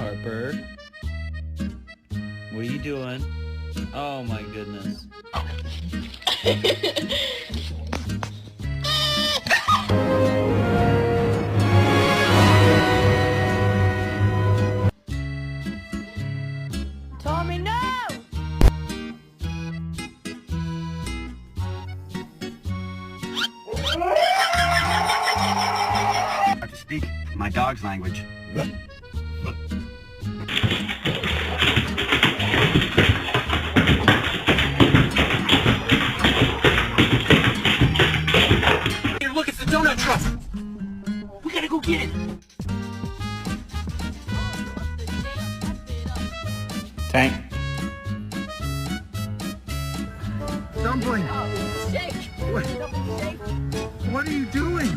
Harper. What are you doing? Oh my goodness. Tommy, no! To speak my dog's language. Here, look, it's the donut truck. We gotta go get it. Tank. Dumpling. Shake! What are you doing?